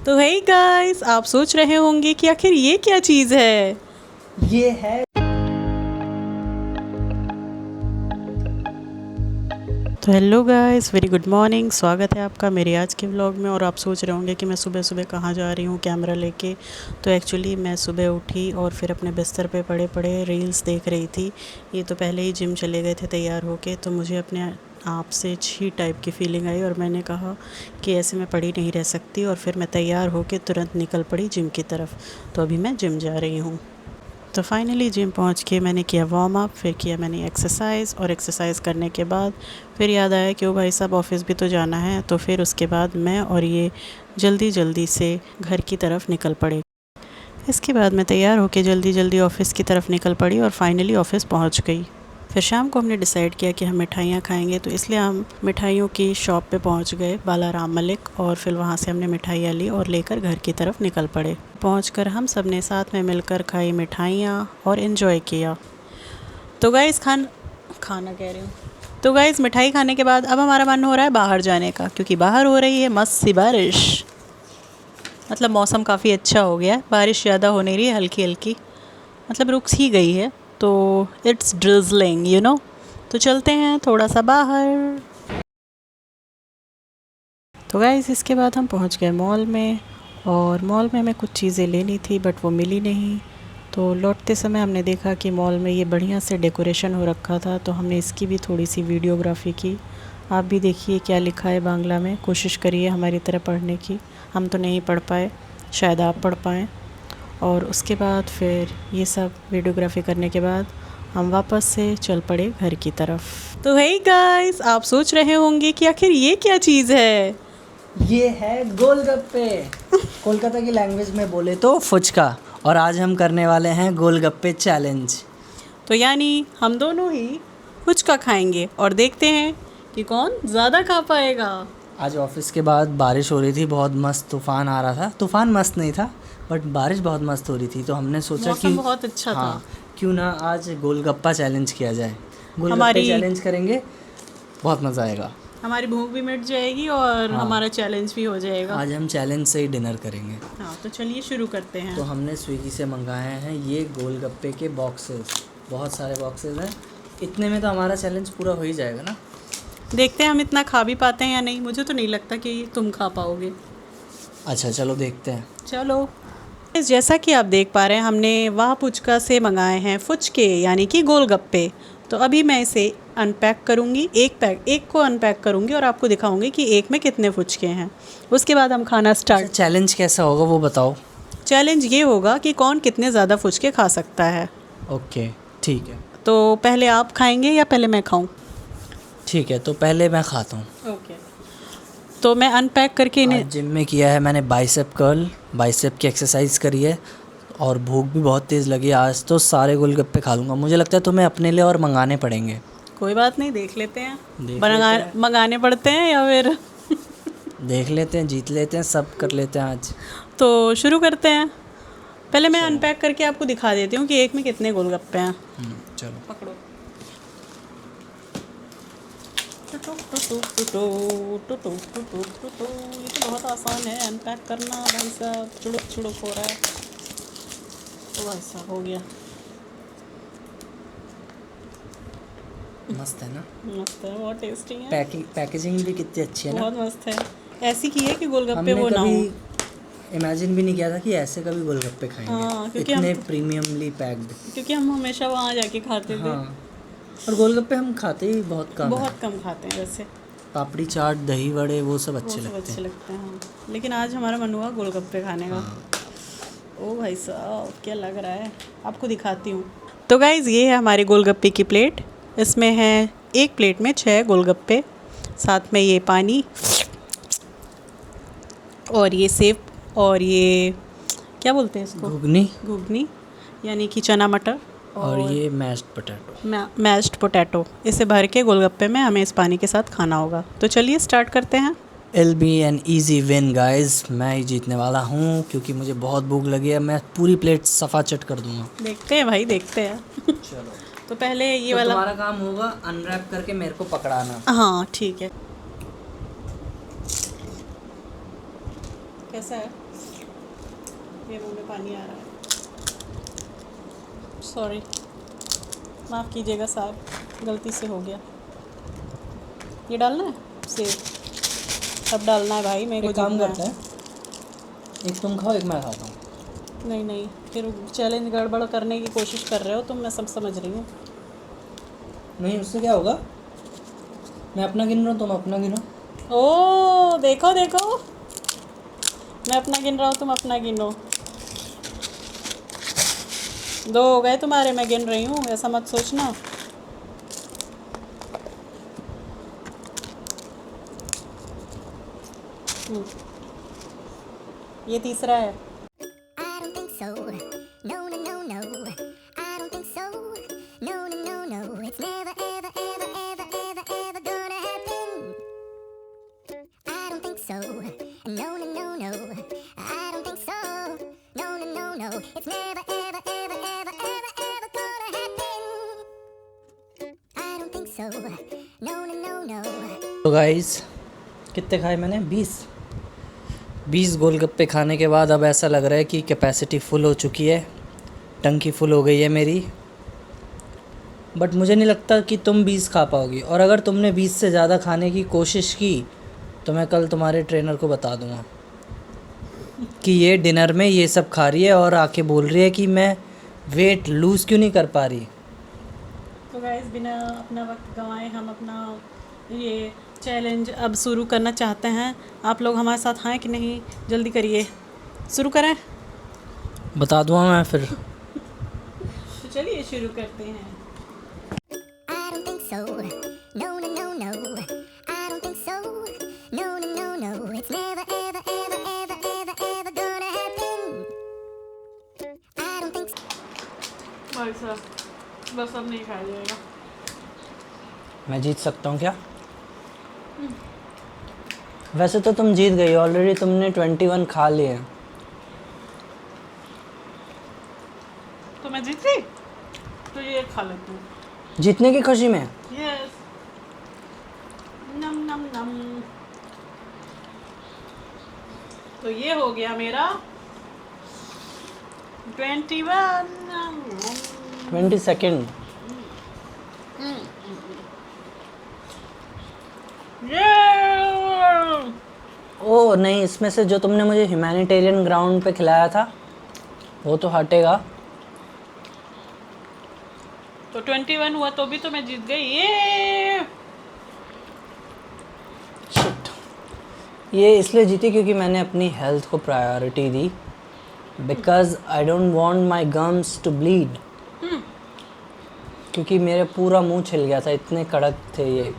तो hey guys, आप सोच रहे होंगे कि आखिर ये क्या चीज़ है। ये है तो hello guys, very good morning. स्वागत है आपका मेरे आज के व्लॉग में। और आप सोच रहे होंगे कि मैं सुबह सुबह कहाँ जा रही हूँ कैमरा लेके। तो एक्चुअली मैं सुबह उठी और फिर अपने बिस्तर पे पड़े पड़े रील्स देख रही थी। ये तो पहले ही जिम चले गए थे तैयार होके, तो मुझे अपने आप से छी टाइप की फीलिंग आई और मैंने कहा कि ऐसे मैं पड़ी नहीं रह सकती। और फिर मैं तैयार होके तुरंत निकल पड़ी जिम की तरफ। तो अभी मैं जिम जा रही हूँ। तो फाइनली जिम पहुंच के मैंने किया वार्म अप, फिर किया मैंने एक्सरसाइज़। और एक्सरसाइज़ करने के बाद फिर याद आया कि ओ भाई साहब, ऑफ़िस भी तो जाना है। तो फिर उसके बाद मैं और ये जल्दी जल्दी से घर की तरफ निकल पड़े। इसके बाद मैं तैयार होकर जल्दी जल्दी ऑफ़िस की तरफ निकल पड़ी और फाइनली ऑफ़िस पहुंच गई। फिर शाम को हमने डिसाइड किया कि हम मिठाइयाँ खाएंगे, तो इसलिए हम मिठाइयों की शॉप पे पहुंच गए, बालाराम मलिक। और फिर वहाँ से हमने मिठाइयाँ ली और लेकर घर की तरफ निकल पड़े। पहुंचकर हम सब ने साथ में मिलकर खाई मिठाइयाँ और इन्जॉय किया। तो गाइस खाना कह रही हूँ। तो गाइस, मिठाई खाने के बाद अब हमारा मन हो रहा है बाहर जाने का, क्योंकि बाहर हो रही है मस्त सी बारिश। मतलब मौसम काफ़ी अच्छा हो गया है, बारिश ज़्यादा हो नहीं रही है, हल्की हल्की, मतलब रुक ही गई है। तो इट्स ड्रिजलिंग तो चलते हैं थोड़ा सा बाहर। तो गाइस, इसके बाद हम पहुंच गए मॉल में। और मॉल में हमें कुछ चीज़ें लेनी थी बट वो मिली नहीं। तो लौटते समय हमने देखा कि मॉल में ये बढ़िया से डेकोरेशन हो रखा था, तो हमने इसकी भी थोड़ी सी वीडियोग्राफी की। आप भी देखिए क्या लिखा है बांग्ला में, कोशिश करिए हमारी तरह पढ़ने की। हम तो नहीं पढ़ पाए, शायद आप पढ़ पाएँ। और उसके बाद फिर ये सब वीडियोग्राफी करने के बाद हम वापस से चल पड़े घर की तरफ। तो हे गाइस, आप सोच रहे होंगे कि आखिर ये क्या चीज़ है। ये है गोलगप्पे। कोलकाता की लैंग्वेज में बोले तो फुचका। और आज हम करने वाले हैं गोलगप्पे चैलेंज। तो यानी हम दोनों ही फुचका खाएंगे और देखते हैं कि कौन ज़्यादा खा पाएगा। आज ऑफिस के बाद बारिश हो रही थी, बहुत मस्त तूफ़ान आ रहा था। तूफ़ान मस्त नहीं था बट बारिश बहुत मस्त हो रही थी, तो हमने सोचा कि बहुत अच्छा था। क्यों ना आज गोलगप्पा चैलेंज किया जाए। गोलगप्पे हमारी चैलेंज करेंगे, बहुत मज़ा आएगा। हमारी भूख भी मिट जाएगी और हमारा चैलेंज भी हो जाएगा। आज हम चैलेंज से ही डिनर करेंगे। हाँ, तो चलिए शुरू करते हैं। तो हमने स्विगी से मंगाए हैं ये गोलगप्पे के बॉक्सेस, बहुत सारे बॉक्सेस हैं। इतने में तो हमारा चैलेंज पूरा हो ही जाएगा ना। देखते हैं हम इतना खा भी पाते हैं या नहीं। मुझे तो नहीं लगता कि तुम खा पाओगे। अच्छा चलो देखते हैं। चलो। जैसा कि आप देख पा रहे हैं, हमने वाह पुचका से मंगाए हैं फुचके यानी कि गोलगप्पे। तो अभी मैं इसे अनपैक करूँगी, एक को अनपैक करूँगी और आपको दिखाऊँगी कि एक में कितने फुचके हैं। उसके बाद हम खाना स्टार्ट। चैलेंज कैसा होगा वो बताओ। चैलेंज ये होगा कि कौन कितने ज़्यादा फुचके खा सकता है। ओके ठीक है। तो पहले आप खाएंगे या पहले मैं खाऊं? ठीक है, तो पहले मैं खाता हूँ। ओके। तो मैं अनपैक करके इन्हें आज जिम में किया है मैंने बाइसेप कर्ल, बाइसेप की एक्सरसाइज करी है। और भूख भी बहुत तेज़ लगी, आज तो सारे गोलगप्पे खा लूँगा। मुझे लगता है तुम्हें अपने लिए और मंगाने पड़ेंगे। कोई बात नहीं, देख लेते हैं। हैं। मंगाने पड़ते हैं या फिर देख लेते हैं, जीत लेते हैं, सब कर लेते हैं आज। तो शुरू करते हैं। पहले मैं अनपैक करके आपको दिखा देती हूँ कि एक में कितने गोलगप्पे हैं। चलो पकड़ो। ये तो बहुत आसान है अनपैक करना। भाई साहब चुड़ुक चुड़ुक हो रहा है। तो भाई साहब हो गया। मस्त है ना। मस्त है, बहुत टेस्टी है। पैकेजिंग भी कितनी अच्छी है ना। बहुत मस्त है। ऐसी की है कि गोलगप्पे हमने वो ना हो। कभी इमेजिन भी नहीं किया था कि ऐसे कभी गोलगप्पे खाएंगे। हाँ, क्योंकि इतने प्रीमियमली पैक्ड। क्योंकि हम हमेशा वहाँ जाके खाते थे। हाँ, और गोलगप्पे हम खाते ही बहुत कम बहुत कम खाते हैं वैसे। पापड़ी चाट, दही वड़े, वो सब अच्छे अच्छे लगते हैं। हाँ, लेकिन आज हमारा मन हुआ गोलगप्पे खाने का। ओ भाई साहब, क्या लग रहा है, आपको दिखाती हूँ। तो गाइज़, ये है हमारी गोलगप्पे की प्लेट। इसमें है एक प्लेट में 6 गोलगप्पे, साथ में ये पानी और ये सेव और ये क्या बोलते हैं इसको, घुगनी यानी कि चना मटर। और ये मैश्ड पोटैटो। इसे भर के गोलगप्पे में हमें इस पानी के साथ खाना होगा। तो चलिए स्टार्ट करते हैं। It'll be an easy win guys। मैं ही जीतने वाला हूँ क्योंकि मुझे बहुत भूख लगी है। मैं पूरी प्लेट सफा चट कर दूंगा। देखते हैं भाई, देखते हैं। चलो तो पहले ये तो वाला तुम्हारा काम होगा अनरैप करके मेरे को पकड़ाना। हाँ ठीक है। कैसा है? ये मुंह में पानी आ रहा है, सॉरी, माफ़ कीजिएगा साहब, गलती से हो गया। ये डालना है सेब, सब डालना है भाई, मेरे को एक काम जीतना करते है। हैं, एक तुम खाओ एक मैं खाता हूँ। नहीं नहीं, फिर चैलेंज गड़बड़ करने की कोशिश कर रहे हो तुम, मैं सब समझ रही हूँ। नहीं, उससे क्या होगा, मैं अपना गिन रहा हूँ, तुम अपना गिनो। ओ देखो देखो, मैं अपना गिन रहा हूँ, तुम अपना गिनो। 2 हो गए तुम्हारे, मैं गिन रही हूँ, ऐसा मत सोचना। ये तीसरा है। I don't think so. No, no, no, no. I don't think so. No, no, no, no. It's never, ever, ever, ever, ever, ever gonna happen. I don't think so. No, no, no, no. I don't think so. No, no, no, no. It's never, ever, ever, ever, ever, ever gonna happen. I don't think so. No, no, no, no. तो guys, कितने खाए मैंने? 20 गोलगप्पे खाने के बाद अब ऐसा लग रहा है कि कैपेसिटी फुल हो चुकी है, टंकी फुल हो गई है मेरी। बट मुझे नहीं लगता कि तुम 20 खा पाओगी, और अगर तुमने 20 से ज़्यादा खाने की कोशिश की तो मैं कल तुम्हारे ट्रेनर को बता दूंगा कि ये डिनर में ये सब खा रही है और आके बोल रही है कि मैं वेट लूज़ क्यों नहीं कर पा रही। तो गाइस, बिना अपना वक्त गंवाए हम अपना ये चैलेंज अब शुरू करना चाहते हैं। आप लोग हमारे साथ हैं कि नहीं? जल्दी करिए, शुरू करें। बता दूंगा मैं फिर। तो चलिए शुरू करते हैं। I don't think so. No, no, no, no. I don't think so. No, no, no, no. It's never, ever, ever, ever, ever, ever gonna happen. I don't think so. भाई साहब, बस अब नहीं खाया जाएगा। मैं जीत सकता हूँ क्या? वैसे तो तुम जीत गई ऑलरेडी, तुमने 21 खा लिए हैं। तो मैं जीत गई, तो ये खा लेती हूँ। जीतने की खुशी में। यस, नम नम नम। तो ये हो गया मेरा 21। 20 सेकेंड। ये ओ नहीं, इसमें से जो तुमने मुझे ह्यूमैनिटेरियन ग्राउंड पे खिलाया था वो तो हटेगा। तो 21 हुआ तो भी तो मैं जीत गई। ये शिट, ये इसलिए जीती क्योंकि मैंने अपनी हेल्थ को प्रायोरिटी दी, because I don't want my gums to bleed. क्योंकि मेरे पूरा मुंह छिल गया था, इतने कड़क थे ये।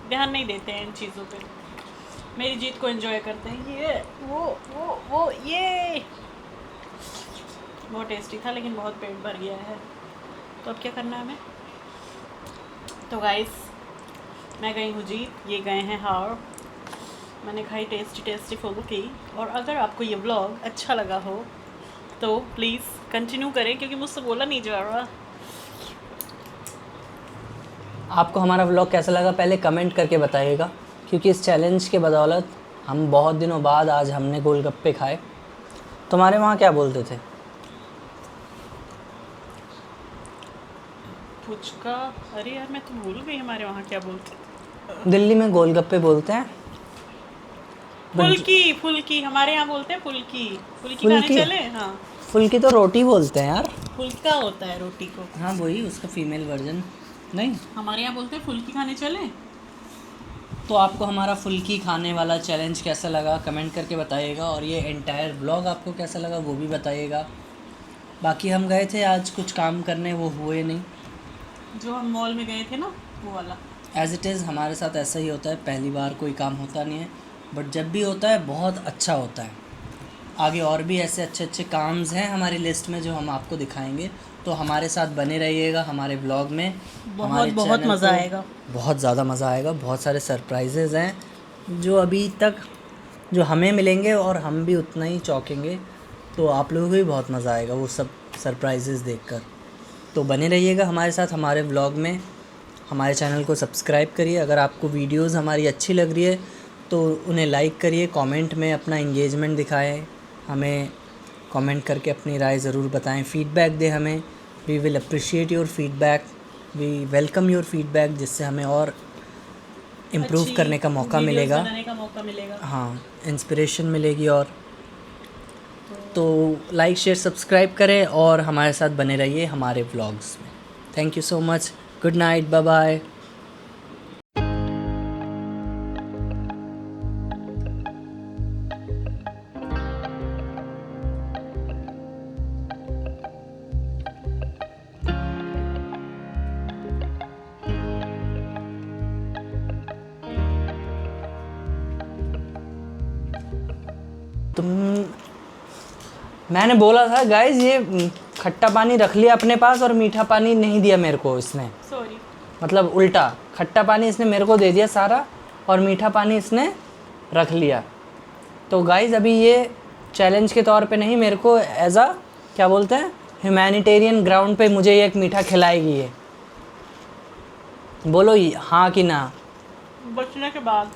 ध्यान नहीं देते हैं इन चीज़ों पे, मेरी जीत को एंजॉय करते हैं। ये वो ये बहुत टेस्टी था, लेकिन बहुत पेट भर गया है। तो अब क्या करना है हमें? तो गाइस, मैं गई हूँ जीत, ये गए हैं हार। मैंने खाई टेस्टी टेस्टी फुल्की। और अगर आपको ये व्लॉग अच्छा लगा हो तो प्लीज़ कंटिन्यू करें, क्योंकि मुझसे बोला नहीं जा रहा। आपको हमारा व्लॉग कैसा लगा पहले कमेंट करके बताइएगा, क्योंकि इस चैलेंज के बदौलत हम बहुत दिनों बाद आज हमने गोलगप्पे खाए। तुम्हारे वहाँ क्या बोलते थे? पुचका? अरे यार, मैं तो भूल गई हमारे वहाँ क्या बोलते। दिल्ली में गोलगप्पे बोलते हैं। फुल्की, फुल्की हमारे यहाँ बोलते हैं। फुल्की, फुल्की खाने फुल्की? चले? हाँ, फुल्की तो रोटी बोलते हैं यार। फुल्का होता है रोटी को। हाँ वही, उसका फीमेल वर्जन। नहीं, हमारे यहाँ बोलते हैं फुल्की खाने चले। तो आपको हमारा फुल्की खाने वाला चैलेंज कैसा लगा कमेंट करके बताइएगा, और ये एंटायर ब्लॉग आपको कैसा लगा वो भी बताइएगा। बाकी हम गए थे आज कुछ काम करने, वो हुए नहीं। जो हम मॉल में गए थे ना, वो वाला। एज़ इट इज़ हमारे साथ ऐसा ही होता है, पहली बार कोई काम होता नहीं है, बट जब भी होता है बहुत अच्छा होता है। आगे और भी ऐसे अच्छे अच्छे काम्स हैं हमारी लिस्ट में जो हम आपको दिखाएंगे, तो हमारे साथ बने रहिएगा हमारे ब्लॉग में। हमारे बहुत चैनल मज़ा को आएगा। बहुत ज़्यादा मज़ा आएगा। बहुत सारे सरप्राइजेज़ हैं जो अभी तक जो हमें मिलेंगे, और हम भी उतना ही चौंकेंगे। तो आप लोगों को भी बहुत मज़ा आएगा वो सब सरप्राइजेज़ देखकर। तो बने रहिएगा हमारे साथ हमारे व्लॉग में। हमारे चैनल को सब्सक्राइब करिए। अगर आपको वीडियोस हमारी अच्छी लग रही है तो उन्हें लाइक करिए, कमेंट में अपना इंगेजमेंट दिखाएं, हमें कमेंट करके अपनी राय ज़रूर बताएं, फ़ीडबैक दें हमें। We will appreciate your feedback, we welcome your feedback, जिससे हमें और इम्प्रूव करने का मौका मिलेगा, बनाने का मौका मिलेगा। हाँ, इंस्पिरेशन मिलेगी। और तो लाइक शेयर सब्सक्राइब करें और हमारे साथ बने रहिए हमारे व्लॉग्स में। Thank you so much, good night, bye bye. मैंने बोला था गाइस, ये खट्टा पानी रख लिया अपने पास और मीठा पानी नहीं दिया मेरे को इसने। सॉरी, मतलब उल्टा, खट्टा पानी इसने मेरे को दे दिया सारा और मीठा पानी इसने रख लिया। तो गाइस अभी ये चैलेंज के तौर पे नहीं, मेरे को एज अ क्या बोलते हैं, ह्यूमैनिटेरियन ग्राउंड पे मुझे ये एक मीठा खिलाएगी ये। बोलो हाँ कि ना? बचने के बाद